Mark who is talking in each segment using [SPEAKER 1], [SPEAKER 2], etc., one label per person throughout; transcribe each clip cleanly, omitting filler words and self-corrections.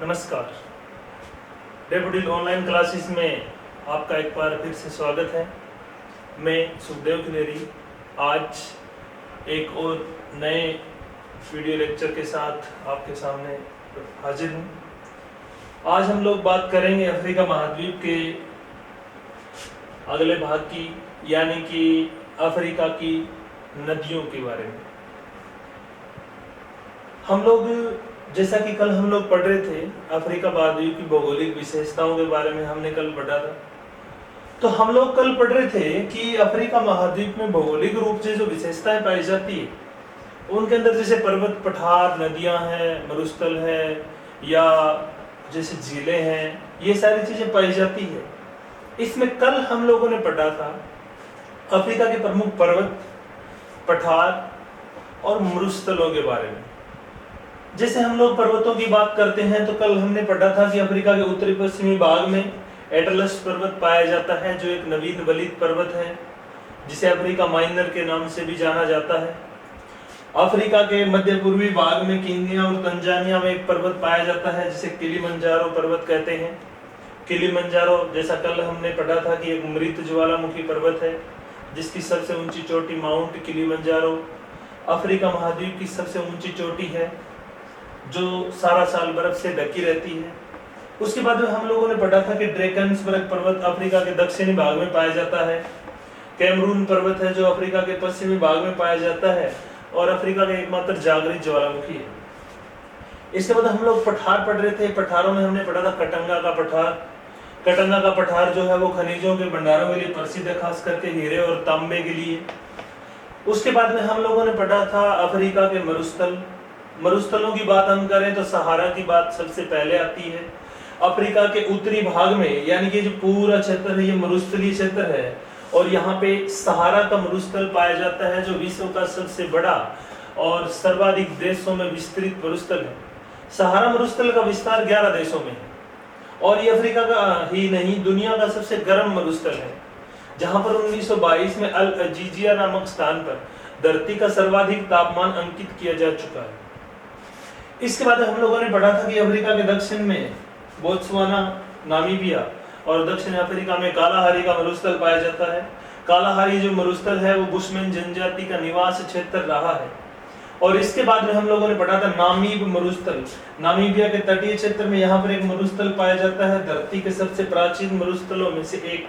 [SPEAKER 1] नमस्कार। Daffodil online classes में आपका एक बार फिर से स्वागत है। मैं सुखदेव खिलेरी आज एक और नए वीडियो लेक्चर के साथ आपके सामने हाजिर हूँ। आज हम लोग बात करेंगे अफ्रीका महाद्वीप के अगले भाग की, यानी कि अफ्रीका की नदियों के बारे में। हम लोग जैसा कि कल हम लोग पढ़ रहे थे, अफ्रीका महाद्वीप की भौगोलिक विशेषताओं के बारे में हमने कल पढ़ा था। तो हम लोग कल पढ़ रहे थे कि अफ्रीका महाद्वीप में भौगोलिक रूप से जो विशेषताएं पाई जाती है, उनके अंदर जैसे पर्वत, पठार, नदियां हैं, मरुस्थल है, या जैसे झीलें हैं, ये सारी चीजें पाई जाती है। इसमें कल हम लोगों ने पढ़ा था अफ्रीका के प्रमुख पर्वत, पठार और मरुस्थलों के बारे में। जैसे हम लोग पर्वतों की बात करते हैं तो कल हमने पढ़ा था कि अफ्रीका के उत्तरी पश्चिमी भाग में एटलस पर्वत पाया जाता है, जो एक नवीन वलित पर्वत है, जिसे अफ्रीका माइनर के नाम से भी जाना जाता है। अफ्रीका के मध्य पूर्वी भाग में केन्या और तंजानिया में एक पर्वत पाया जाता है, जिसे किलिमंजारो पर्वत कहते हैं। किलिमंजारो, जैसा कल हमने पढ़ा था, कि एक मृत ज्वालामुखी पर्वत है, जिसकी सबसे ऊंची चोटी माउंट किलिमंजारो अफ्रीका महाद्वीप की सबसे ऊंची चोटी है, जो सारा साल बर्फ से ढकी रहती है। उसके बाद में हम लोगों ने पढ़ा था कि ड्रेकन्सबर्ग पर्वत अफ्रीका के दक्षिणी भाग में पाया जाता है। कैमरून पर्वत है, जो अफ्रीका के पश्चिमी भाग में पाया जाता है और अफ्रीका का एकमात्र जागृत ज्वालामुखी है। इसके बाद हम लोग पठार पढ़ रहे थे। पठारों में हमने पढ़ा था कटंगा का पठार। कटंगा का पठार जो है वो खनिजों के भंडारों के लिए प्रसिद्ध है, खास करके हीरे और तांबे के लिए। उसके बाद में हम लोगों ने पढ़ा था अफ्रीका के मरुस्थल। मरुस्थलों की बात हम करें तो सहारा की बात सबसे पहले आती है। अफ्रीका के उत्तरी भाग में, यानी कि जो पूरा क्षेत्र है, ये मरुस्थलीय क्षेत्र है, और यहाँ पे सहारा का मरुस्थल पाया जाता है, जो विश्व का सबसे बड़ा और सर्वाधिक देशों में विस्तृत मरुस्थल है। सहारा मरुस्थल का विस्तार 11 देशों में है, और ये अफ्रीका का ही नहीं, दुनिया का सबसे गर्म मरुस्थल है, जहां पर 1922 में अल अजीजिया नामक स्थान पर धरती का सर्वाधिक तापमान अंकित किया जा चुका है। इसके बाद हम लोगों ने पढ़ा था कि अफ्रीका के दक्षिण में बोत्सवाना, नामीबिया और दक्षिण अफ्रीका में कालाहारी का मरुस्थल पाया जाता है। कालाहारी जो मरुस्थल है वो बुशमैन जनजाति का निवास क्षेत्र रहा है। और इसके बाद में हम लोगों ने पढ़ा था नामीब मरुस्थल। नामीबिया के तटीय क्षेत्र में यहाँ पर एक मरुस्थल पाया जाता है, धरती के सबसे प्राचीन मरुस्थलों में से एक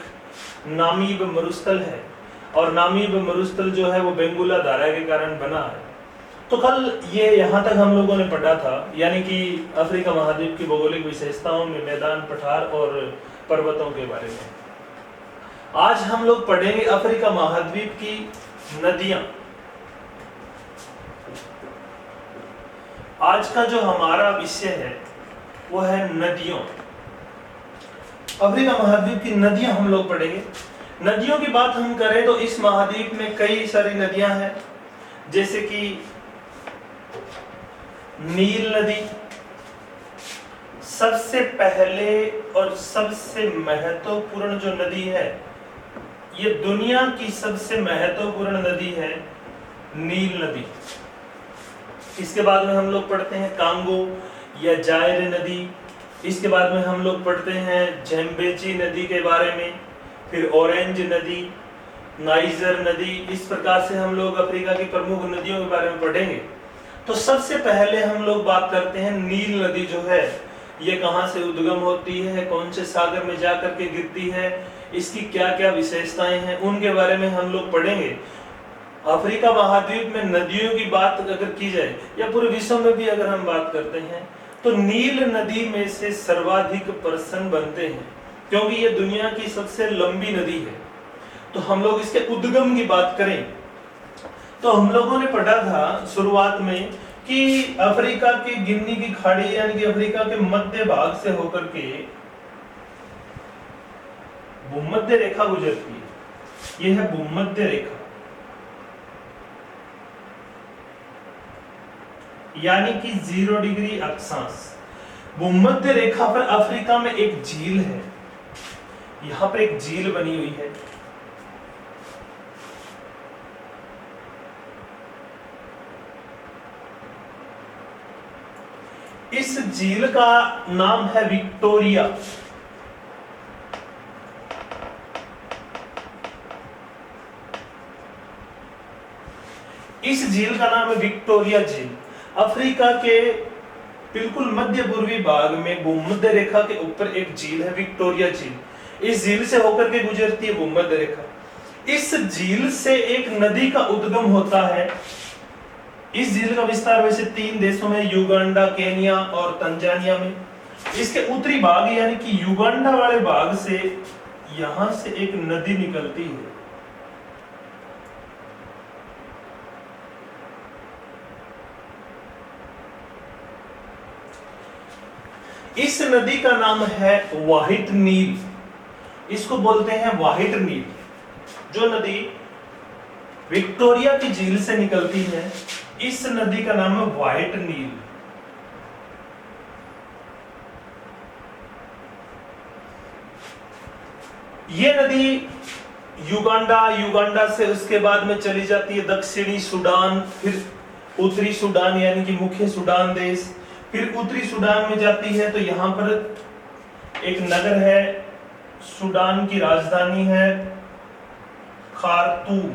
[SPEAKER 1] नामीब मरुस्थल है, और नामीब मरुस्थल जो है वो बेंगुला धारा के कारण बना है। तो कल ये यहाँ तक हम लोगों ने पढ़ा था, यानी कि अफ्रीका महाद्वीप की भौगोलिक विशेषताओं में मैदान, पठार और पर्वतों के बारे में। आज हम लोग पढ़ेंगे अफ्रीका महाद्वीप की नदियां। आज का जो हमारा विषय है वो है नदियों। अफ्रीका महाद्वीप की नदियां हम लोग पढ़ेंगे। नदियों की बात हम करें तो इस महाद्वीप में कई सारी नदियां हैं, जैसे कि नील नदी सबसे पहले और सबसे महत्वपूर्ण जो नदी है, ये दुनिया की सबसे महत्वपूर्ण नदी है नील नदी। इसके बाद में हम लोग पढ़ते हैं कांगो या जायर नदी। इसके बाद में हम लोग पढ़ते हैं झेम्बेची नदी के बारे में, फिर ऑरेंज नदी, नाइजर नदी। इस प्रकार से हम लोग अफ्रीका की प्रमुख नदियों के बारे में पढ़ेंगे। तो सबसे पहले हम लोग बात करते हैं नील नदी जो है, ये कहाँ से उद्गम होती है, कौन से सागर में जाकर के गिरती है, इसकी क्या क्या विशेषताएं हैं, उनके बारे में हम लोग पढ़ेंगे। अफ्रीका महाद्वीप में नदियों की बात अगर की जाए, या पूरे विश्व में भी अगर हम बात करते हैं, तो नील नदी में से सर्वाधिक प्रश्न बनते हैं, क्योंकि ये दुनिया की सबसे लंबी नदी है। तो हम लोग इसके उद्गम की बात करें तो हम लोगों ने पढ़ा था शुरुआत में कि अफ्रीका की गिनी की खाड़ी, यानी कि अफ्रीका के मध्य भाग से होकर के भूमध्य रेखा गुजरती है। यह है भूमध्य रेखा, यानी कि 0 डिग्री अक्षांश। भूमध्य रेखा पर अफ्रीका में एक झील है, यहां पर एक झील बनी हुई है। इस झील का नाम है विक्टोरिया। इस झील का नाम है विक्टोरिया झील। अफ्रीका के बिल्कुल मध्य पूर्वी भाग में भूमध्य रेखा के ऊपर एक झील है विक्टोरिया झील। इस झील से होकर के गुजरती है भूमध्य रेखा। इस झील से एक नदी का उद्गम होता है। इस झील का विस्तार वैसे 3 देशों में, युगांडा, केनिया और तंजानिया में। इसके उत्तरी भाग यानी कि युगांडा वाले भाग से यहां से एक नदी निकलती है। इस नदी का नाम है व्हाइट नील। इसको बोलते हैं व्हाइट नील। जो नदी विक्टोरिया की झील से निकलती है, इस नदी का नाम है व्हाइट नील। ये नदी युगांडा से उसके बाद में चली जाती है दक्षिणी सूडान, फिर उत्तरी सूडान यानी कि मुख्य सूडान देश, फिर उत्तरी सूडान में जाती है। तो यहां पर एक नगर है, सूडान की राजधानी है खार्तूम।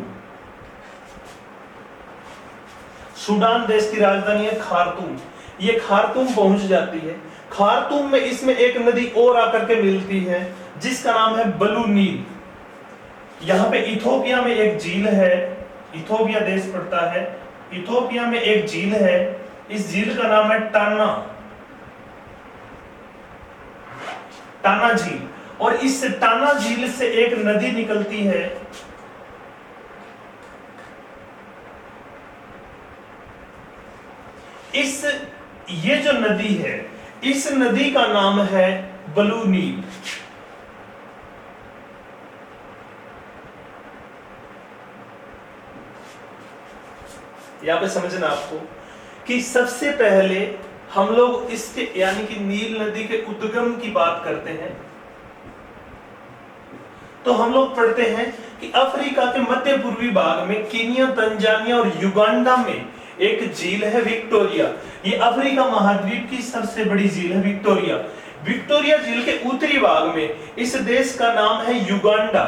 [SPEAKER 1] सूडान देश की राजधानी है खार्तूम। ये खार्तूम पहुंच जाती है। खार्तूम में इसमें एक नदी और आकर के मिलती है जिसका नाम है ब्लू नील। यहां पे इथोपिया में एक झील है, इथोपिया देश पड़ता है। इथोपिया में एक झील है, इस झील का नाम है टाना झील। और इस टाना झील से एक नदी निकलती है, ये जो नदी है, इस नदी का नाम है ब्लू नील। यहां पे समझना आपको कि सबसे पहले हम लोग इसके यानी कि नील नदी के उद्गम की बात करते हैं तो हम लोग पढ़ते हैं कि अफ्रीका के मध्य पूर्वी भाग में केनिया, तंजानिया और युगांडा में एक झील है विक्टोरिया। ये अफ्रीका महाद्वीप की सबसे बड़ी झील है विक्टोरिया। विक्टोरिया झील के उत्तरी भाग में इस देश का नाम है युगांडा,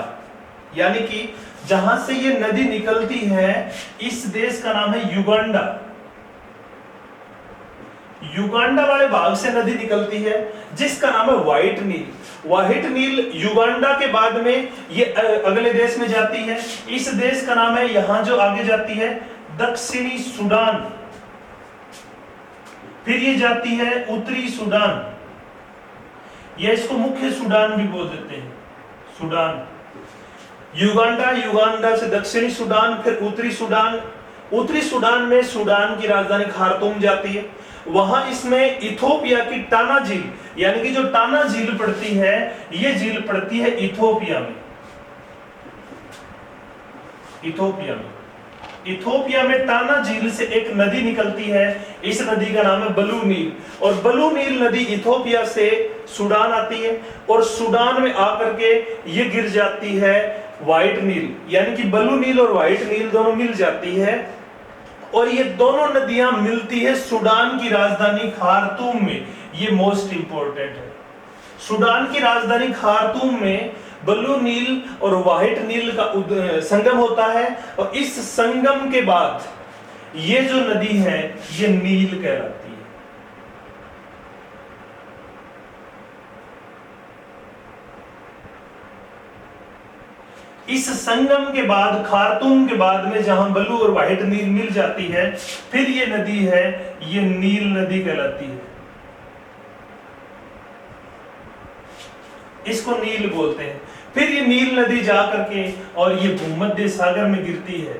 [SPEAKER 1] यानी कि जहां से ये नदी निकलती है इस देश का नाम है युगांडा। युगांडा वाले भाग से नदी निकलती है जिसका नाम है व्हाइट नील। व्हाइट नील युगांडा के बाद में ये अगले देश में जाती है। इस देश का नाम है, यहां जो आगे जाती है, दक्षिणी सूडान। फिर ये जाती है उत्तरी सूडान, या इसको मुख्य सूडान भी बोल देते हैं, सूडान। युगांडा से दक्षिणी सूडान, फिर उत्तरी सूडान। उत्तरी सूडान में सूडान की राजधानी खार्तूम जाती है। वहां इसमें इथोपिया की टाना झील, यानी कि जो टाना झील पड़ती है, ये झील पड़ती है इथोपिया में। इथोपिया में टाना झील से एक नदी निकलती है, इस नदी का नाम है ब्लू नील। और ब्लू नील नदी इथोपिया से सूडान आती है और सूडान में आकर के ये गिर जाती है व्हाइट नील, यानी कि ब्लू नील और व्हाइट नील दोनों मिल जाती है। और ये दोनों नदियां मिलती है सूडान की राजधानी खार्तूम में। ये मोस्ट इंपोर्टेंट है। सूडान की राजधानी खार्तूम में ब्लू नील और व्हाइट नील का संगम होता है और इस संगम के बाद ये जो नदी है ये नील कहलाती है। इस संगम के बाद, खार्तूम के बाद में जहां ब्लू और व्हाइट नील मिल जाती है, फिर ये नदी है, ये नील नदी कहलाती है। इसको नील बोलते हैं। फिर ये नील नदी जा करके और ये भूमध्य सागर में गिरती है।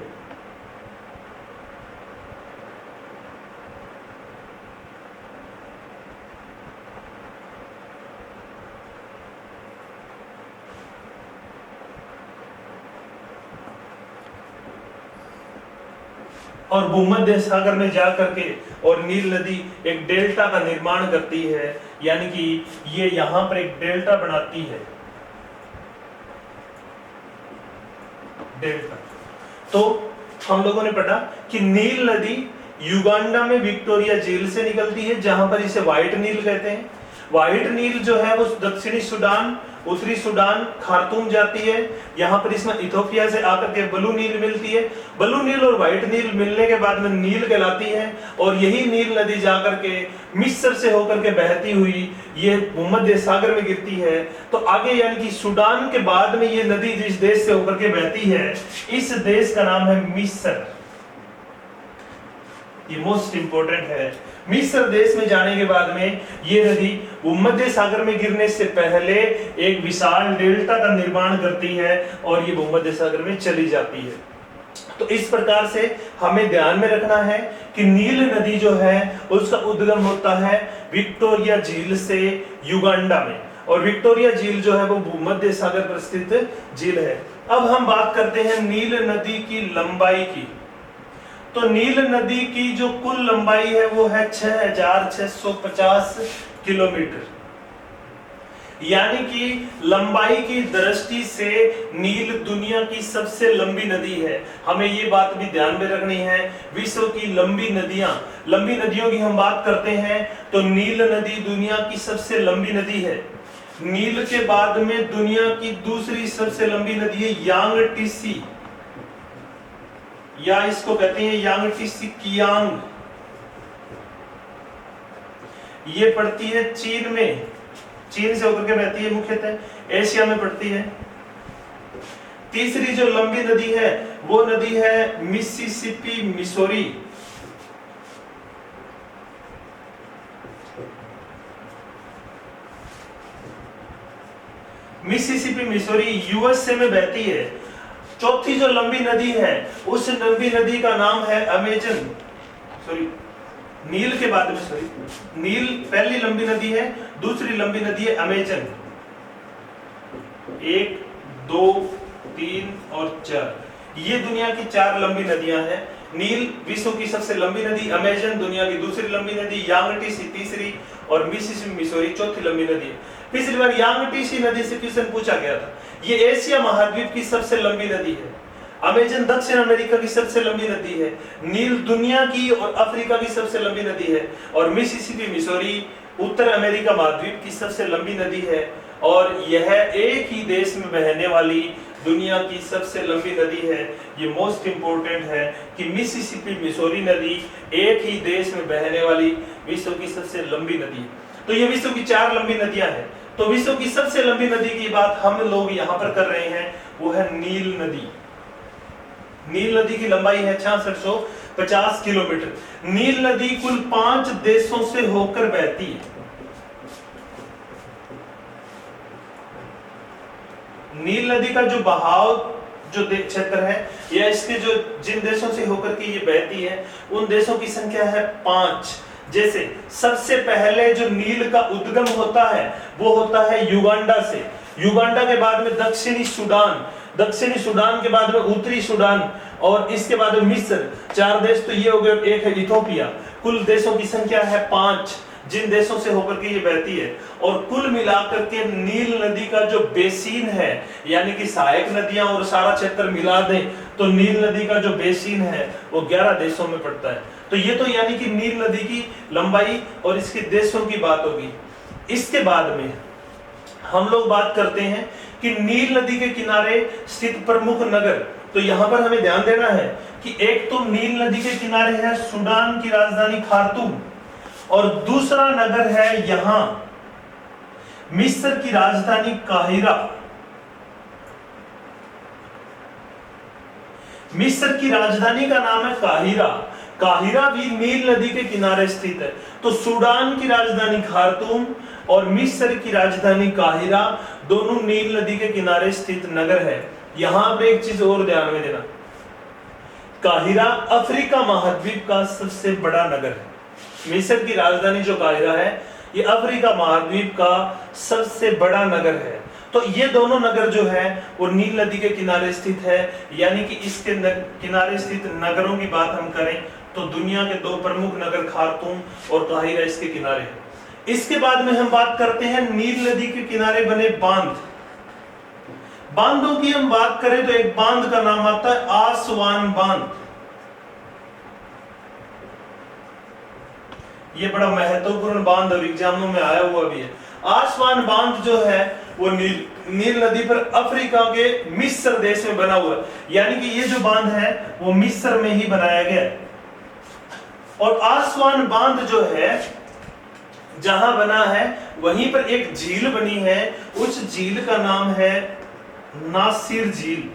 [SPEAKER 1] और भूमध्य सागर में जा करके और नील नदी एक डेल्टा का निर्माण करती है, यानी कि ये यहां पर एक डेल्टा बनाती है, डेल्टा। तो हम लोगों ने पढ़ा कि नील नदी युगांडा में विक्टोरिया झील से निकलती है, जहां पर इसे व्हाइट नील कहते हैं। व्हाइट नील जो है वो दक्षिणी सूडान, उत्तरी सूडान, खार्तूम जाती है। यहाँ पर इसमें इथोपिया से आकर के ब्लू नील मिलती है। ब्लू नील और व्हाइट नील मिलने के बाद में नील कहलाती है, और यही नील नदी जाकर के मिस्र से होकर के बहती हुई ये भूमध्य सागर में गिरती है। तो आगे यानी कि सूडान के बाद में ये नदी जिस देश से होकर के बहती है, इस देश का नाम है मिस्र। ये मोस्ट इंपोर्टेंट है। मिस्र देश में जाने के बाद में ये नदी भूमध्य सागर में गिरने से पहले एक विशाल डेल्टा का निर्माण करती है और ये भूमध्य सागर में चली जाती है। तो इस प्रकार से हमें ध्यान में रखना है कि नील नदी जो है उसका उद्गम होता है विक्टोरिया झील से युगांडा में, और विक्टोरिया झील जो है वो भूमध्य सागर पर स्थित झील है। अब हम बात करते हैं नील नदी की लंबाई की। तो नील नदी की जो कुल लंबाई है वो है 6650 किलोमीटर, यानी कि लंबाई की दृष्टि से नील दुनिया की सबसे लंबी नदी है। हमें ये बात भी ध्यान में रखनी है, विश्व की लंबी नदियों की हम बात करते हैं तो नील नदी दुनिया की सबसे लंबी नदी है। नील के बाद में दुनिया की दूसरी सबसे लंबी नदी है यांगटीसी, या इसको कहते हैं यांगटीसी कियांग। ये पड़ती है चीन में, चीन से होकर के बहती है, मुख्यतः एशिया में पड़ती है। तीसरी जो लंबी नदी है वो नदी है Mississippi Missouri. Mississippi Missouri USA में बहती है। चौथी जो लंबी नदी है उस लंबी नदी का नाम है अमेजन, नील के बाद में नील पहली लंबी नदी है, दूसरी लंबी नदी है अमेजन। 1, 2, 3 और 4, ये दुनिया की 4 लंबी नदियां हैं। नील विश्व की सबसे लंबी नदी, अमेजन दुनिया की दूसरी लंबी नदी, यांगटीसी तीसरी और मिसिसिपी मिसौरी चौथी लंबी नदी है। पिछली बार यांगटीसी नदी से क्वेश्चन पूछा गया था। ये एशिया महाद्वीप की सबसे लंबी नदी है। अमेजन दक्षिण अमेरिका की सबसे लंबी नदी है। नील दुनिया की और अफ्रीका की सबसे लंबी नदी है, और मिसिसिपी मिसौरी उत्तर अमेरिका महाद्वीप की सबसे लंबी नदी है। और यह एक ही देश में बहने वाली दुनिया की सबसे लंबी नदी है। ये मोस्ट इंपोर्टेंट है कि मिसिसिपी मिसौरी नदी एक ही देश में बहने वाली विश्व की सबसे लंबी नदी है। तो ये विश्व की 4 लंबी नदियां हैं। तो विश्व की सबसे लंबी नदी की बात हम लोग यहाँ पर कर रहे हैं, वो है नील नदी। नील नदी की लंबाई है 6650 किलोमीटर। नील नदी कुल 5 देशों से होकर बहती है। नील नदी का जो बहाव जो क्षेत्र है या इसके जो जिन देशों से होकर के ये बहती है उन देशों की संख्या है 5। जैसे सबसे पहले जो नील का उद्गम होता है वो होता है युगांडा से। युगांडा के बाद में दक्षिणी सूडान के बाद में उत्तरी सूडान और इसके बाद में मिस्र। 4 देश तो ये हो गए, एक है इथोपिया। कुल देशों की संख्या है 5 जिन देशों से होकर के ये बहती है। और कुल मिलाकर के नील नदी का जो बेसिन है यानी कि सहायक नदियां और सारा क्षेत्र मिला दें तो नील नदी का जो बेसिन है वो 11 देशों में पड़ता है। तो ये तो यानी कि नील नदी की लंबाई और इसके देशों की बात होगी। इसके बाद में हम लोग बात करते हैं कि नील नदी के किनारे स्थित प्रमुख नगर। तो यहाँ पर हमें ध्यान देना है कि एक तो नील नदी के किनारे है सूडान की राजधानी खार्तूम और दूसरा नगर है यहाँ मिस्र की राजधानी काहिरा। मिस्र की राजधानी का नाम है काहिरा। काहिरा भी नील नदी के किनारे स्थित है। तो सूडान की राजधानी खार्तूम और मिस्र की राजधानी काहिरा दोनों नील नदी के किनारे स्थित नगर है। यहां पे एक चीज और ध्यान में देना, काहिरा अफ्रीका महाद्वीप का सबसे बड़ा नगर है। मिस्र की राजधानी जो काहिरा है ये अफ्रीका महाद्वीप का सबसे बड़ा नगर है। तो ये दोनों नगर जो है वो नील नदी के किनारे स्थित है। यानी कि इसके किनारे स्थित नगरों की बात हम करें तो दुनिया के 2 प्रमुख नगर खार्तूम और काहिरा इसके किनारे है। इसके बाद में हम बात करते हैं नील नदी के किनारे बने बांध। बांधों की हम बात करें तो एक बांध का नाम आता है आसवान बांध। ये बड़ा महत्वपूर्ण बांध और एग्जामों में आया हुआ भी है। आसवान बांध जो है वो नील नदी पर अफ्रीका के मिस्र देश में बना हुआ है, यानी कि ये जो बांध है वो मिस्र में ही बनाया गया है। और आसवान बांध जो है जहां बना है वहीं पर एक झील बनी है, उस झील का नाम है नासिर झील।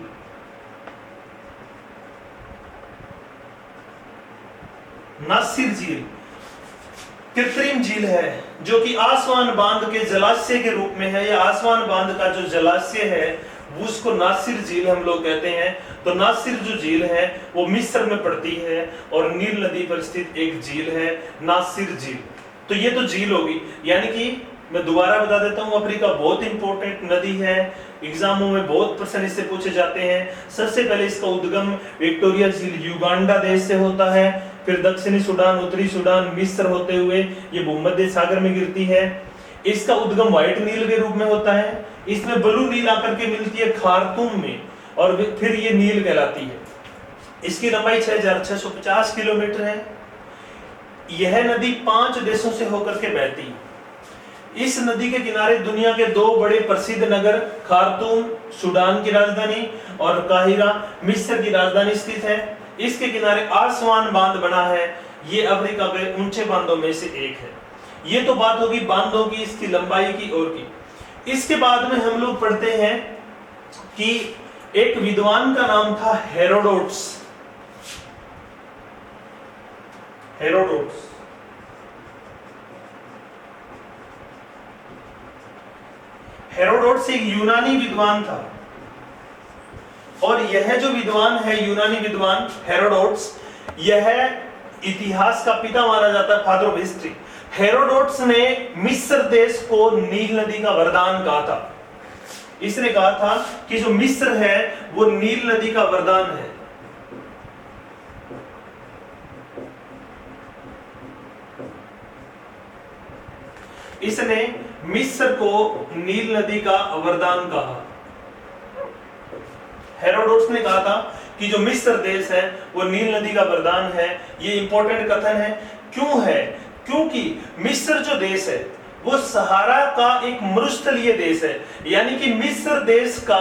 [SPEAKER 1] नासिर झील कृत्रिम झील है जो कि आसवान बांध के जलाशय के रूप में है, या आसवान बांध का जो जलाशय है उसको नासिर झील हम लोग कहते हैं। तो नासिर जो झील है वो मिस्र में पड़ती है और नील नदी पर स्थित एक झील है नासिर झील। तो ये तो झील होगी, यानी कि मैं दोबारा बता देता हूँ, अफ्रीका बहुत इंपॉर्टेंट नदी है, एग्जामों में बहुत प्रश्न इससे पूछे जाते हैं। सबसे पहले इसका उद्गम विक्टोरिया झील युगांडा देश से होता है, फिर दक्षिणी सूडान, उत्तरी सूडान, मिस्र होते हुए ये भूमध्य सागर में गिरती है। इसका उद्गम व्हाइट नील के रूप में होता है, इसमें ब्लू नील आकर के मिलती है खार्तूम में, और फिर ये नील कहलाती है। इसकी लंबाई 6650 किलोमीटर है। यह नदी 5 देशों से होकर के बहती है। इस नदी के किनारे दुनिया के 2 बड़े प्रसिद्ध नगर खार्तूम सूडान की राजधानी और काहिरा मिस्र की राजधानी स्थित है। इसके किनारे आसवान बांध बना है, ये अफ्रीका के ऊंचे बांधों में से एक है। ये तो बात होगी बांधों की, इसकी लंबाई की और की। इसके बाद में हम लोग पढ़ते हैं कि एक विद्वान का नाम था हेरोडोटस। हेरोडोटस एक यूनानी विद्वान था, और यह जो विद्वान है यूनानी विद्वान हेरोडोटस, यह इतिहास का पिता माना जाता है, फादर ऑफ हिस्ट्री। हेरोडोटस ने मिस्र देश को नील नदी का वरदान कहा था। इसने कहा था कि जो मिस्र है वो नील नदी का वरदान है। इसने मिस्र को नील नदी का वरदान कहा। हेरोडोटस ने कहा था कि जो मिस्र देश है वो नील नदी का वरदान है। ये इंपॉर्टेंट कथन है। क्यों है? क्योंकि मिस्र जो देश है वो सहारा का एक मरुस्थलीय देश है, यानी कि मिस्र देश का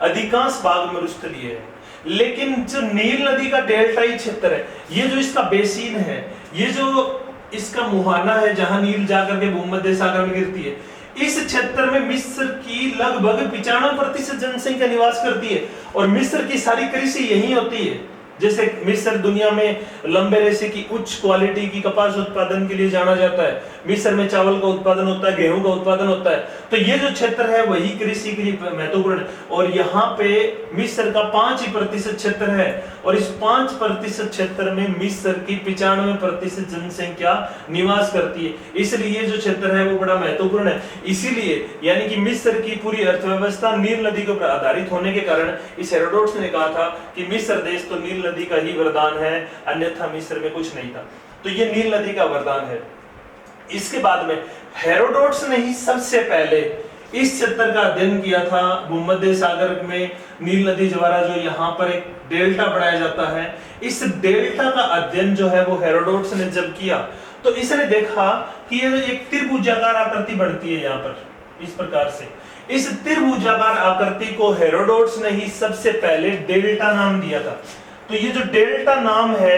[SPEAKER 1] अधिकांश भाग मरुस्थलीय है। लेकिन जो नील नदी का डेल्टाई क्षेत्र है, ये जो इसका बेसिन है, ये जो इसका मुहाना है जहां नील जाकर के भूमध्य सागर में गिरती है, इस क्षेत्र में मिस्र की लगभग 95% जनसंख्या निवास करती है। और मिस्र की सारी कृषि यही होती है। जैसे मिस्र दुनिया में लंबे रेशे की उच्च क्वालिटी की कपास उत्पादन के लिए जाना जाता है। मिस्र में चावल का उत्पादन होता है, गेहूं का उत्पादन होता है। तो ये जो क्षेत्र है वही कृषि के लिए महत्वपूर्ण है। और यहाँ पे मिस्र का 5% क्षेत्र है, और इस 5% क्षेत्र में मिस्र की 95% जनसंख्या निवास करती है। इसलिए जो क्षेत्र है वो बड़ा महत्वपूर्ण है। इसीलिए यानी कि मिस्र की पूरी अर्थव्यवस्था नील नदी के ऊपर आधारित होने के कारण इस हेरोडोटस ने कहा था कि मिस्र देश तो नील नदी का ही वरदान है, अन्यथा मिस्र में कुछ नहीं था। तो ये नील नदी का वरदान है। इसके बाद में हेरोडोटस ने ही सबसे पहले इस क्षेत्र का अध्ययन किया था। भूमध्य सागर में नील नदी द्वारा जो यहाँ पर एक डेल्टा बनाया जाता है, इस डेल्टा का अध्ययन जो है वो हेरोडोटस ने जब किया तो इसने देखा कि ये एक त्रिभुजाकार आकृति बनती है यहाँ पर इस प्रकार से। इस त्रिभुजाकार आकृति को हेरोडोटस ने ही सबसे पहले डेल्टा नाम दिया था। तो ये जो डेल्टा नाम है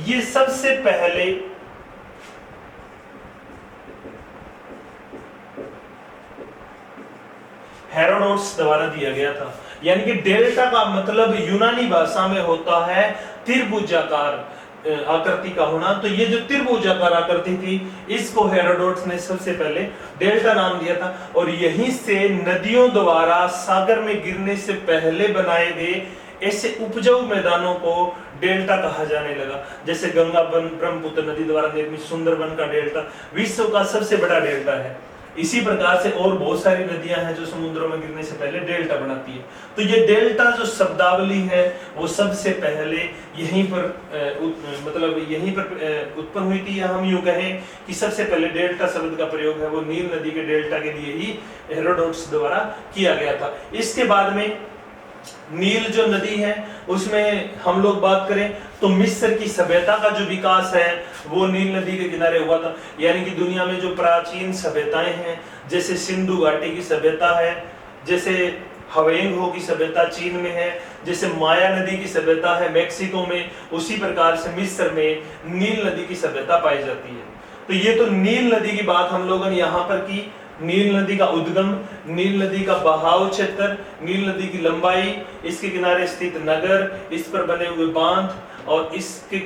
[SPEAKER 1] ये सबसे पहले हेरोडोटस द्वारा दिया गया था। यानी कि डेल्टा का मतलब यूनानी भाषा में होता है त्रिभुजाकार आकृति का होना। तो ये जो त्रिभुजाकार आकृति थी इसको हेरोडोटस ने सबसे पहले डेल्टा नाम दिया था। और यहीं से नदियों द्वारा सागर में गिरने से पहले बनाए गए ऐसे उपजाऊ मैदानों को डेल्टा कहा जाने लगा। जैसे गंगा वन ब्रह्मपुत्र नदी द्वारा निर्मित सुंदरबन का डेल्टा विश्व का सबसे बड़ा डेल्टा है। इसी प्रकार से और बहुत सारी नदियां हैं जो समुद्रों में गिरने से पहले डेल्टा बनाती है। तो ये डेल्टा जो शब्दावली है वो सबसे पहले यहीं पर मतलब यहीं पर उत्पन्न हुई थी, या हम यूं कहें कि सबसे पहले डेल्टा शब्द का प्रयोग है वो नील नदी के डेल्टा के लिए ही हेरोडोटस द्वारा किया गया था। इसके बाद में नील जो नदी है उसमें हम लोग बात करें तो मिस्र की सभ्यता का जो विकास है वो नील नदी के किनारे हुआ था। यानी कि दुनिया में जो प्राचीन सभ्यताएं हैं, जैसे सिंधु घाटी की सभ्यता है, जैसे हवेंगहो की सभ्यता चीन में है, जैसे माया नदी की सभ्यता है मैक्सिको में, उसी प्रकार से मिस्र में नील नदी की सभ्यता पाई जाती है। तो ये तो नील नदी की बात हम लोगों ने यहाँ पर की। नील नदी का उद्गम, नील नदी का बहाव क्षेत्र, नील नदी की लंबाई, इसके किनारे स्थित नगर, इस पर बने हुए बांध और इसके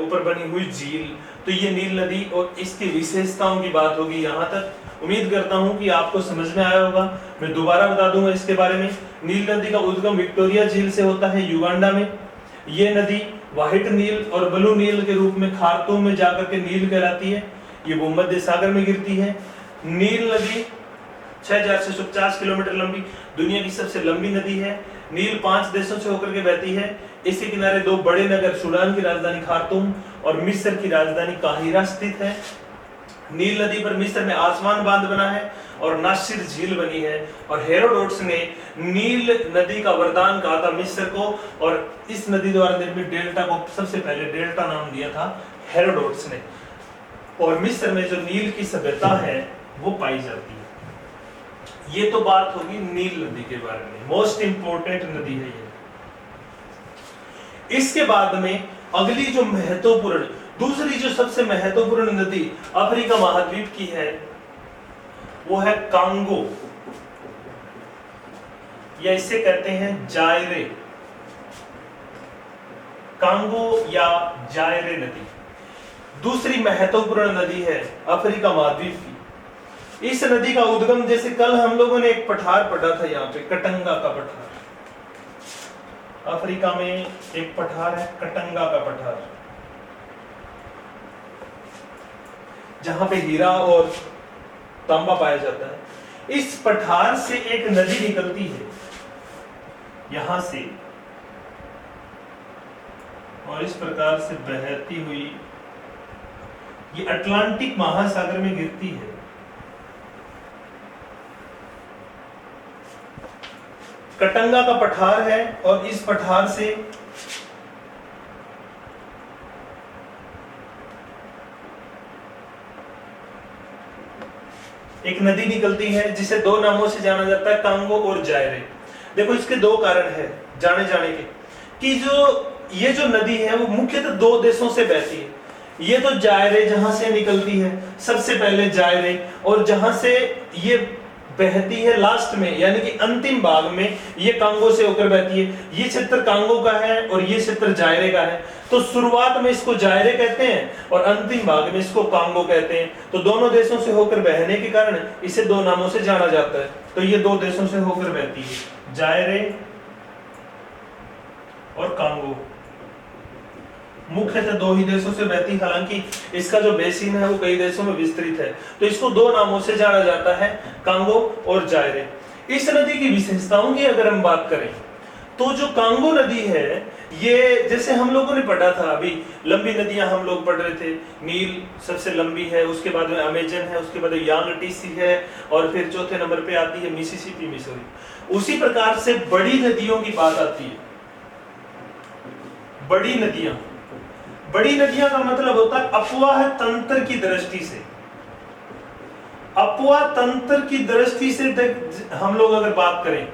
[SPEAKER 1] ऊपर बनी हुई झील, तो ये नील नदी और इसकी विशेषताओं की बात होगी यहाँ तक। उम्मीद करता हूँ कि आपको समझ में आया होगा। मैं दोबारा बता दूंगा इसके बारे में। नील नदी का उद्गम विक्टोरिया झील से होता है युगांडा में। ये नदी व्हाइट नील और ब्लू नील के रूप में खार्तूम में जाकर के नील कहलाती है। ये भूमध्य सागर में गिरती है। नील नदी 6650 किलोमीटर लंबी, दुनिया की सबसे लंबी नदी है। नील 5 देशों से होकर के बहती है। इसके किनारे 2 बड़े नगर, सूडान की राजधानी खार्तूम और मिस्र की राजधानी काहिरा स्थित है। नील नदी पर मिस्र में आसमान बांध बना है और नासिर झील बनी है। और हेरोडोटस ने नील नदी का वरदान कहा था मिस्र को, और इस नदी द्वारा निर्मित डेल्टा को सबसे पहले डेल्टा नाम दिया था हेरोडोटस ने। और मिस्र में जो नील की सभ्यता है वो पाई जाती है। ये तो बात होगी नील नदी के बारे में, मोस्ट इंपोर्टेंट नदी है ये। इसके बाद में अगली जो महत्वपूर्ण, दूसरी जो सबसे महत्वपूर्ण नदी अफ्रीका महाद्वीप की है वो है कांगो, या इसे कहते हैं जायरे। कांगो या जायरे नदी दूसरी महत्वपूर्ण नदी है अफ्रीका महाद्वीप की। इस नदी का उद्गम, जैसे कल हम लोगों ने एक पठार पढ़ा था यहाँ पे, कटंगा का पठार। अफ्रीका में एक पठार है कटंगा का पठार, जहां पे हीरा और तांबा पाया जाता है। इस पठार से एक नदी निकलती है यहां से, और इस प्रकार से बहती हुई ये अटलांटिक महासागर में गिरती है। कटंगा का पठार है और इस पठार से एक नदी निकलती है जिसे 2 नामों से जाना जाता है, कांगो और जायरे। देखो इसके 2 कारण है जाने के कि ये जो नदी है वो मुख्यतः 2 देशों से बहती है। ये तो जायरे जहां से निकलती है, सबसे पहले जायरे, और जहां से ये बहती है लास्ट में यानी कि अंतिम भाग में ये कांगो से होकर बहती है। ये क्षेत्र कांगो का है और ये क्षेत्र जायरे का है। तो शुरुआत में इसको जायरे कहते हैं और अंतिम भाग में इसको कांगो कहते हैं। तो दोनों देशों से होकर बहने के कारण इसे 2 नामों से जाना जाता है। तो ये 2 देशों से होकर बहती है, जायरे और कांगो। मुख्यतः 2 ही देशों से बहती, हालांकि इसका जो बेसिन है वो कई देशों में विस्तृत है। तो इसको 2 नामों से जाना जाता है, कांगो और जायरे। इस नदी की विशेषताओं की अगर हम बात करें तो जो कांगो नदी है, ये जैसे हम लोगों ने पढ़ा था अभी, लंबी नदियां हम लोग पढ़ रहे थे। नील सबसे लंबी है, उसके बाद में अमेजन है, उसके बाद यांगटीसी है, और फिर चौथे नंबर पे आती है मिसिसिपी, मिसौरी। उसी प्रकार से बड़ी नदियों की बात आती है। बड़ी नदियां का मतलब होता है अपवाह तंत्र की दृष्टि से। अपवाह तंत्र की दृष्टि से हम लोग अगर बात करें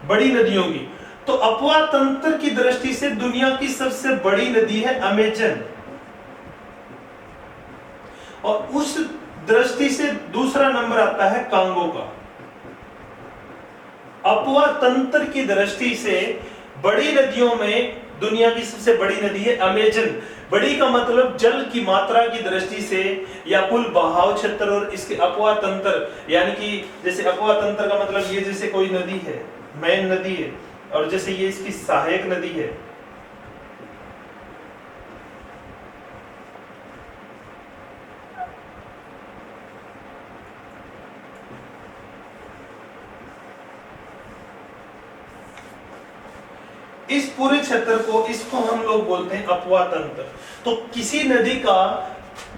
[SPEAKER 1] बड़ी नदियों की, तो अपवाह तंत्र की दृष्टि से दुनिया की सबसे बड़ी नदी है अमेजन, और उस दृष्टि से दूसरा नंबर आता है कांगो का। अपवाह तंत्र की दृष्टि से बड़ी नदियों में दुनिया की सबसे बड़ी नदी है अमेजन। बड़ी का मतलब जल की मात्रा की दृष्टि से या कुल बहाव क्षेत्र, और इसके अपवाह तंत्र यानी कि जैसे अपवाह तंत्र का मतलब ये जैसे कोई नदी है, मेन नदी है, और जैसे ये इसकी सहायक नदी है। इस पूरे क्षेत्र को, इसको हम लोग बोलते हैं अपवाह तंत्र। तो किसी नदी का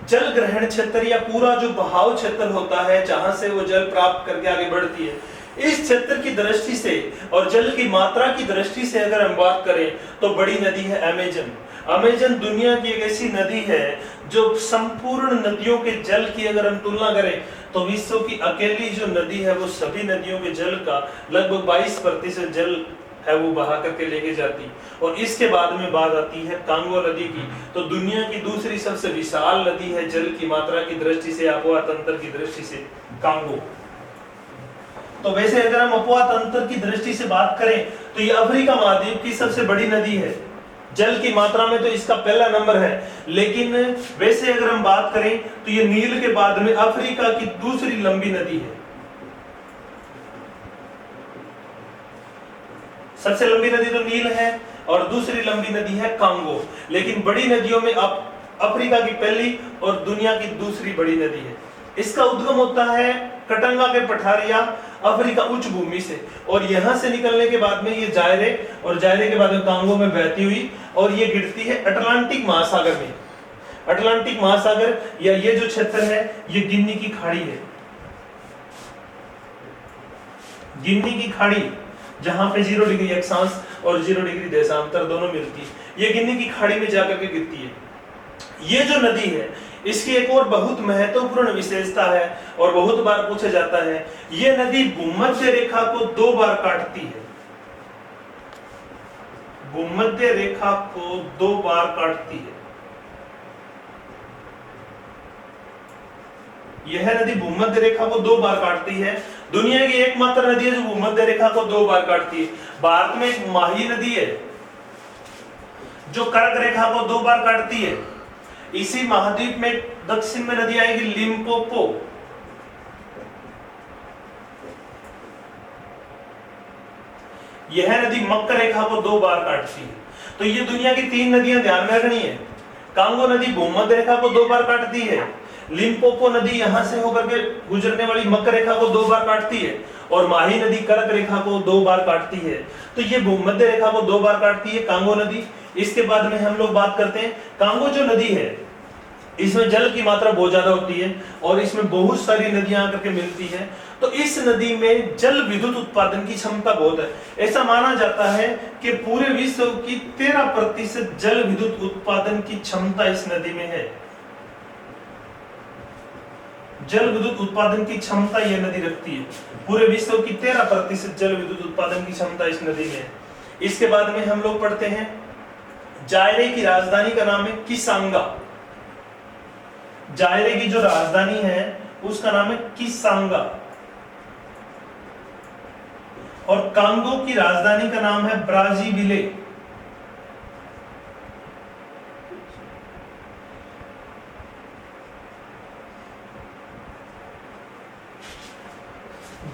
[SPEAKER 1] जल ग्रहण क्षेत्र या पूरा जो बहाव क्षेत्र होता है जहां से वो जल प्राप्त करके आगे बढ़ती है, इस क्षेत्र की दृष्टि से और जल की मात्रा की दृष्टि से अगर हम बात करें तो बड़ी नदी है अमेजन। अमेजन दुनिया की एक ऐसी नदी है जो संपूर्ण नदियों के जल की अगर हम तुलना करें तो विश्व की अकेली जो नदी है वो सभी नदियों के जल का लगभग 22% जल है वो बहा करके लेके जाती। और इसके बाद में बात आती है कांगो नदी की, तो दुनिया की दूसरी सबसे विशाल नदी है जल की मात्रा की दृष्टि से, अफवाह तंत्र की दृष्टि से, कांगो। तो वैसे अगर हम अफवाह तंत्र की दृष्टि से बात करें तो ये अफ्रीका महाद्वीप की सबसे बड़ी नदी है, जल की मात्रा में तो इसका पहला नंबर है। लेकिन वैसे अगर हम बात करें तो ये नील के बाद में अफ्रीका की दूसरी लंबी नदी है। सबसे लंबी नदी तो नील है और दूसरी लंबी नदी है कांगो। लेकिन बड़ी नदियों में अफ्रीका की पहली और दुनिया की दूसरी बड़ी नदी है। इसका उद्गम होता है कटंगा के पठारिया अफ्रीका उच्च भूमि से, और यहां से निकलने के बाद में ये जायरे, और जायरे के बाद में कांगो में बहती हुई और ये गिरती है अटलांटिक महासागर में। अटलांटिक महासागर या ये जो क्षेत्र है ये गिन्नी की खाड़ी है। गिन्नी की खाड़ी जहां पे 0 डिग्री अक्षांश और 0 डिग्री देशांतर दोनों मिलती है, ये गिन्नी की खाड़ी में जाकर के गिरती है। ये जो नदी है इसकी एक और बहुत महत्वपूर्ण विशेषता है और बहुत बार पूछा जाता है, ये नदी भूमध्य रेखा को 2 बार काटती है। भूमध्य रेखा को 2 बार काटती है। यह नदी भूमध्य रेखा को 2 बार काटती है। दुनिया की एकमात्र नदी है जो भूमध्य रेखा को 2 बार काटती है। भारत में एक माही नदी है जो कर्क रेखा को 2 बार काटती है। इसी महाद्वीप में दक्षिण में नदी आएगी लिम्पोपो। यह नदी मकर रेखा को 2 बार काटती है। तो ये दुनिया की 3 नदियां ध्यान में रखनी है। कांगो नदी भूमध्य रेखा को 2 बार काटती है, लिम्पोपो नदी यहां से होकर के गुजरने वाली मकर रेखा को 2 बार काटती है, और माही नदी कर्क रेखा को 2 बार काटती है। तो ये भूमध्य रेखा को 2 बार काटती है कांगो नदी। इसके बाद में हम लोग बात करते हैं कांगो जो नदी है इसमें जल की मात्रा बहुत ज्यादा होती है और इसमें बहुत सारी नदियां आकर के मिलती है। तो इस नदी में जल विद्युत उत्पादन की क्षमता बहुत है। ऐसा माना जाता है कि पूरे विश्व की 13% जल विद्युत उत्पादन की क्षमता इस नदी में है। जल विद्युत उत्पादन की क्षमता यह नदी रखती है। पूरे विश्व की 13% जल विद्युत उत्पादन की क्षमता इस नदी में है। इसके बाद में हम लोग पढ़ते हैं जायरे की राजधानी का नाम है किसांगा। जायरे की जो राजधानी है उसका नाम है किसांगा, और कांगो की राजधानी का नाम है ब्राजीविले।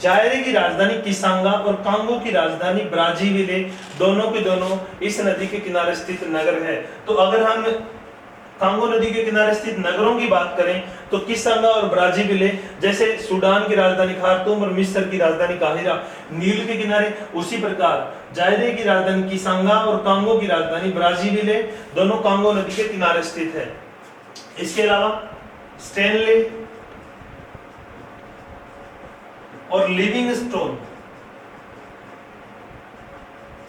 [SPEAKER 1] जायरे की राजधानी किसांगा और कांगो की राजधानी ब्राजीविले, दोनों के दोनों इस नदी के किनारे स्थित नगर है। तो अगर हम कांगो नदी के किनारे स्थित नगरों की बात करें तो किसांगा और ब्राजीविले, जैसे सूडान की राजधानी खार्तूम और मिस्र की राजधानी काहिरा नील के किनारे, उसी प्रकार जायरे की राजधानी किसांगा और कांगो की राजधानी ब्राजीविले दोनों कांगो नदी के किनारे स्थित है। इसके अलावा स्टेनले और लिविंगस्टोन,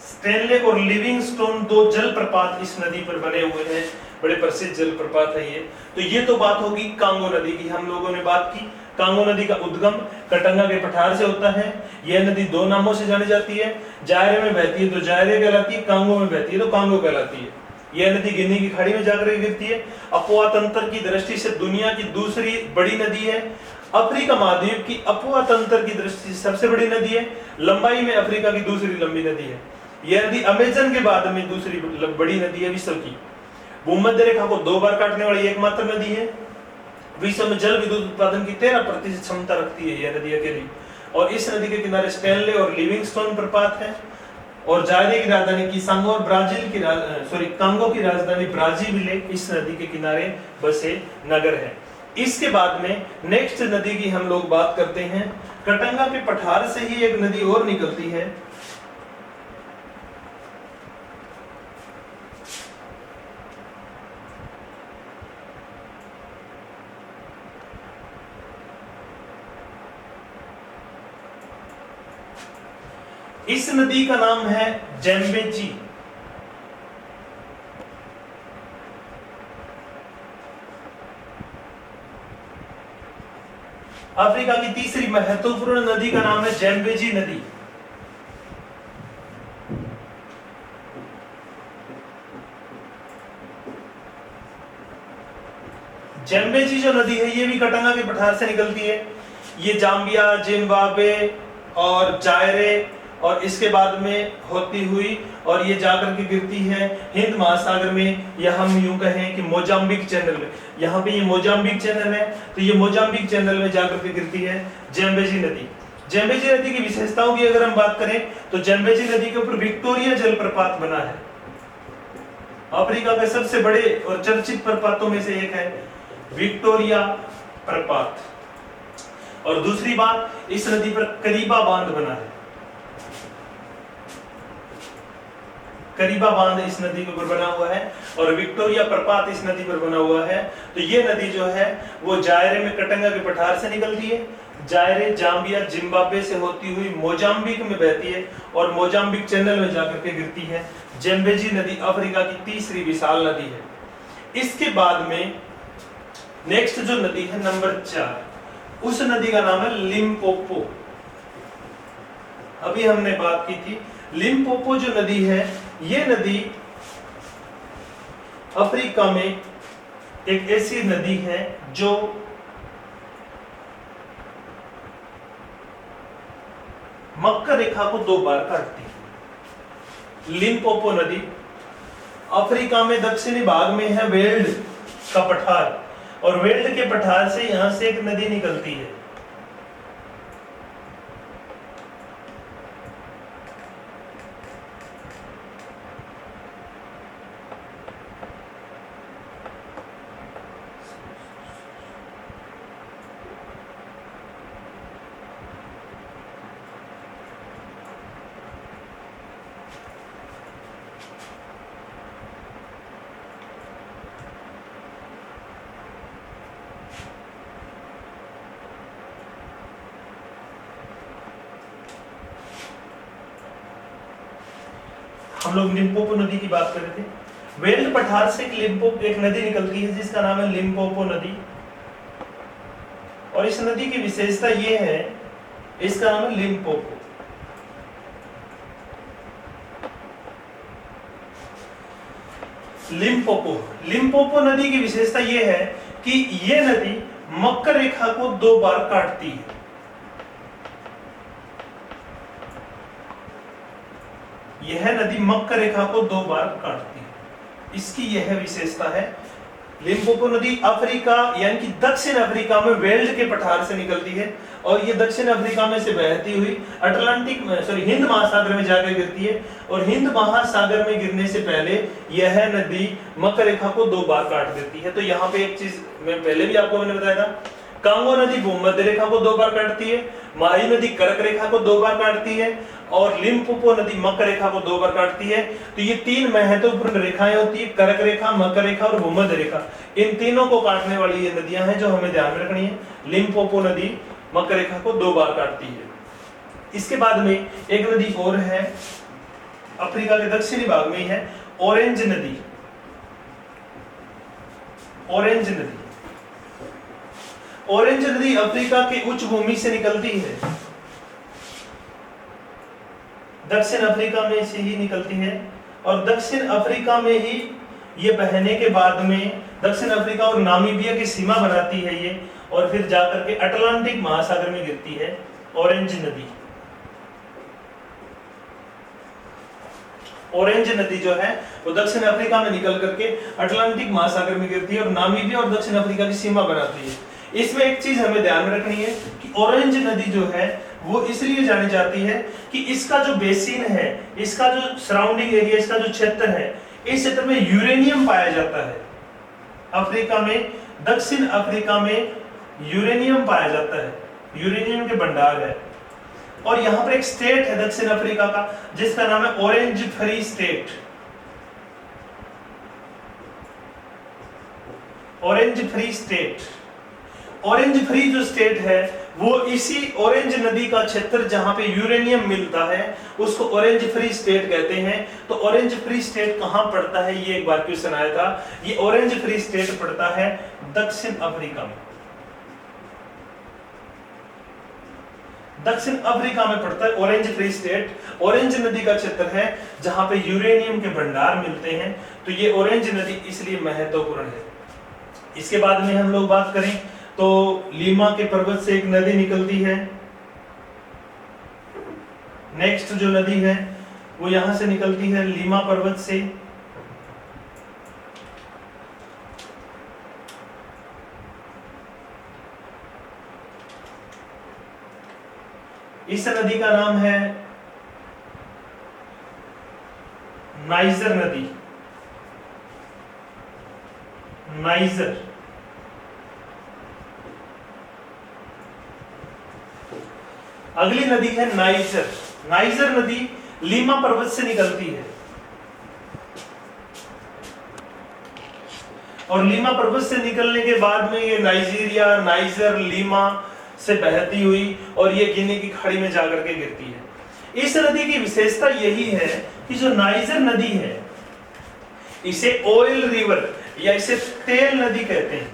[SPEAKER 1] स्टेनले और लिविंगस्टोन 2 जलप्रपात इस नदी पर बने हुए हैं। बड़े प्रसिद्ध जलप्रपात है ये। तो ये तो बात होगी कांगो नदी की। हम लोगों ने बात की कांगो नदी का उद्गम कटंगा के पठार से होता है। यह नदी 2 नामों से जानी जाती है। जायरे में बहती है तो जायरे कहलाती है, कांगो में बहती है तो कांगो कहलाती है। यह नदी गिनी की खाड़ी में जाकर गिरती है। अफवाह तंत्र की दृष्टि से दुनिया की दूसरी बड़ी नदी है। अफ्रीका महाद्वीप की अफवाह तंत्र की दृष्टि से सबसे बड़ी नदी है। लंबाई में अफ्रीका की दूसरी लंबी नदी है। यह नदी अमेजन के बाद में दूसरी बड़ी नदी है विश्व की। भूमध्य रेखा को 2 बार काटने वाली एकमात्र नदी है। विश्व में जल विद्युत उत्पादन की 13% क्षमता रखती है यह नदी अकेली। और इस नदी के किनारे स्टेनले और लिविंगस्टोन प्रपात है। और जायरे की राजधानी किसांगो और कांगो की राजधानी ब्राजीविले इस नदी के किनारे बसे नगर है। इसके बाद में नेक्स्ट नदी की हम लोग बात करते हैं। कटंगा के पठार से ही एक नदी और निकलती है, इस नदी का नाम है जेम्बेची। अफ्रीका की तीसरी महत्वपूर्ण नदी का नाम है ज़ैम्बेजी नदी। ज़ैम्बेजी जो नदी है ये भी कटंगा के पठार से निकलती है। ये जाम्बिया, जिम्बाब्वे और जायरे और इसके बाद में होती हुई और ये जाकर के गिरती है हिंद महासागर में, या हम यूं कहें कि मोजाम्बिक चैनल में। यहाँ पे ये मोजाम्बिक चैनल है, तो ये मोजाम्बिक चैनल में जाकर के गिरती है ज़ैम्बेजी नदी। ज़ैम्बेजी नदी की विशेषताओं की अगर हम बात करें तो ज़ैम्बेजी नदी के ऊपर विक्टोरिया जलप्रपात बना है। अफ्रीका के सबसे बड़े और चर्चित प्रपातों में से एक है विक्टोरिया प्रपात। और दूसरी बात, इस नदी पर करीबा बांध बना है। करीबा बांध इस नदी के ऊपर बना हुआ है और विक्टोरिया प्रपात इस नदी पर बना हुआ है। तो ये नदी जो है वो जायरे में कटंगा के पठार से निकलती है, जायरे, जाम्बिया, जिम्बाब्वे से होती हुई मोजाम्बिक में बहती है और मोजाम्बिक चैनल में जाकर के गिरती है। ज़ैम्बेजी नदी अफ्रीका की तीसरी विशाल नदी है। इसके बाद में नेक्स्ट जो नदी है नंबर 4, उस नदी का नाम है लिम्पोपो। अभी हमने बात की थी लिम्पोपो जो नदी है, ये नदी अफ्रीका में एक ऐसी नदी है जो मक्का रेखा को 2 बार काटती है। लिम्पोपो नदी अफ्रीका में दक्षिणी भाग में है वेल्ड का पठार, और वेल्ड के पठार से यहां से एक नदी निकलती है। हम लोग लिम्पोपो नदी की बात कर रहे थे। वेल्ड पठार से एक नदी निकलती है जिसका नाम है लिम्पोपो नदी, और इस नदी की विशेषता ये है, इसका नाम है लिम्पोपो। लिम्पोपो नदी की विशेषता ये है कि ये नदी मकर रेखा को 2 बार काटती है। यह नदी मकर रेखा को 2 बार काटती है, इसकी यह विशेषता है। लिम्पोपो नदी अफ्रीका यानी कि दक्षिण अफ्रीका में वेल्ड के पठार से निकलती है और ये दक्षिण अफ्रीका में से बहती हुई हिंद महासागर में जाकर गिरती है, और हिंद महासागर में गिरने से पहले यह नदी मकर रेखा को 2 बार काट देती है। तो यहाँ पे एक चीज मैं पहले भी आपको मैंने बताया था, कांगो नदी भूमध्य रेखा को 2 बार काटती है, माही नदी कर्क रेखा को 2 बार काटती है, और लिम्पोपो नदी मकर रेखा को 2 बार काटती है। तो ये 3 महत्वपूर्ण रेखाएं होती है, कर्क रेखा, मकर रेखा और भूमध्य रेखा। इन तीनों को काटने वाली ये नदियां हैं जो हमें ध्यान में रखनी है। लिम्पोपो नदी मकर रेखा को 2 बार काटती है। इसके बाद में एक नदी और है, अफ्रीका के दक्षिणी भाग में है, ऑरेंज नदी। ऑरेंज नदी अफ्रीका की उच्च भूमि से निकलती है, दक्षिण अफ्रीका में से ही निकलती है, और दक्षिण अफ्रीका में ही ये बहने के बाद में दक्षिण अफ्रीका और नामीबिया की सीमा बनाती है ये, और फिर जाकर के अटलांटिक महासागर में गिरती है ऑरेंज नदी। ऑरेंज नदी जो है वो दक्षिण अफ्रीका में निकल करके अटलांटिक महासागर में गिरती है और नामीबिया और दक्षिण अफ्रीका की सीमा बनाती है। इसमें एक चीज हमें ध्यान में रखनी है कि ऑरेंज नदी जो है वो इसलिए जानी जाती है कि इसका जो बेसिन है, इसका जो सराउंडिंग एरिया, इसका जो क्षेत्र है, इस क्षेत्र में यूरेनियम पाया जाता है। अफ्रीका में, दक्षिण अफ्रीका में यूरेनियम पाया जाता है, यूरेनियम के भंडार है। और यहाँ पर एक स्टेट है दक्षिण अफ्रीका का जिसका नाम है orange free state. Orange free state, orange free जो स्टेट है वो इसी ऑरेंज नदी का क्षेत्र जहां पे यूरेनियम मिलता है उसको ऑरेंज फ्री स्टेट कहते हैं। तो ऑरेंज फ्री स्टेट कहां पड़ता है, ये एक बार क्वेश्चन आया था। ये ऑरेंज फ्री स्टेट पड़ता है दक्षिण अफ्रीका में। दक्षिण अफ्रीका में पड़ता है। ऑरेंज फ्री स्टेट, ऑरेंज नदी का क्षेत्र है जहां पे यूरेनियम के भंडार मिलते हैं, तो ये ऑरेंज नदी इसलिए महत्वपूर्ण है। इसके बाद में हम लोग बात करें तो लीमा के पर्वत से एक नदी निकलती है। नेक्स्ट जो नदी है वो यहां से निकलती है लीमा पर्वत से। इस नदी का नाम है नाइजर नदी। नाइजर। अगली नदी है नाइजर। नाइजर नदी लीमा पर्वत से निकलती है और लीमा पर्वत से निकलने के बाद में ये नाइजीरिया, नाइजर, लीमा से बहती हुई और ये गिनी की खाड़ी में जाकर के गिरती है। इस नदी की विशेषता यही है कि जो नाइजर नदी है इसे ऑयल रिवर या इसे तेल नदी कहते हैं,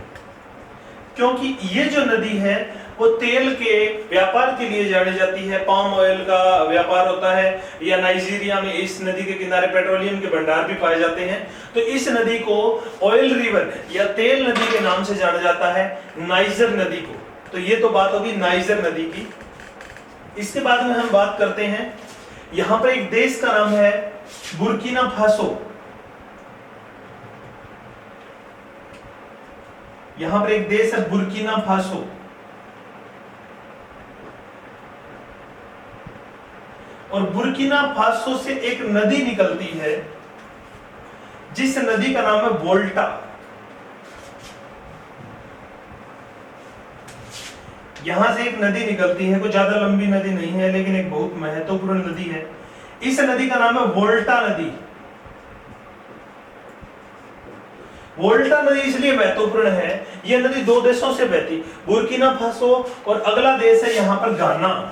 [SPEAKER 1] क्योंकि ये जो नदी है वो तेल के व्यापार के लिए जानी जाती है। पाम ऑयल का व्यापार होता है, या नाइजीरिया में इस नदी के किनारे पेट्रोलियम के भंडार भी पाए जाते हैं, तो इस नदी को ऑयल रिवर या तेल नदी के नाम से जाना जाता है, नाइजर नदी को। तो ये तो बात होगी नाइजर नदी की। इसके बाद में हम बात करते हैं, यहां पर एक देश का नाम है बुर्किना फासो। यहां पर एक देश है बुर्किना फासो, और बुर्किना फासो से एक नदी निकलती है जिस नदी का नाम है वोल्टा। यहां से एक नदी निकलती है, कोई ज्यादा लंबी नदी नहीं है लेकिन एक बहुत महत्वपूर्ण नदी है। इस नदी का नाम है वोल्टा नदी। वोल्टा नदी इसलिए महत्वपूर्ण है, यह नदी दो देशों से बहती, बुर्किना फासो और अगला देश है यहां पर घाना।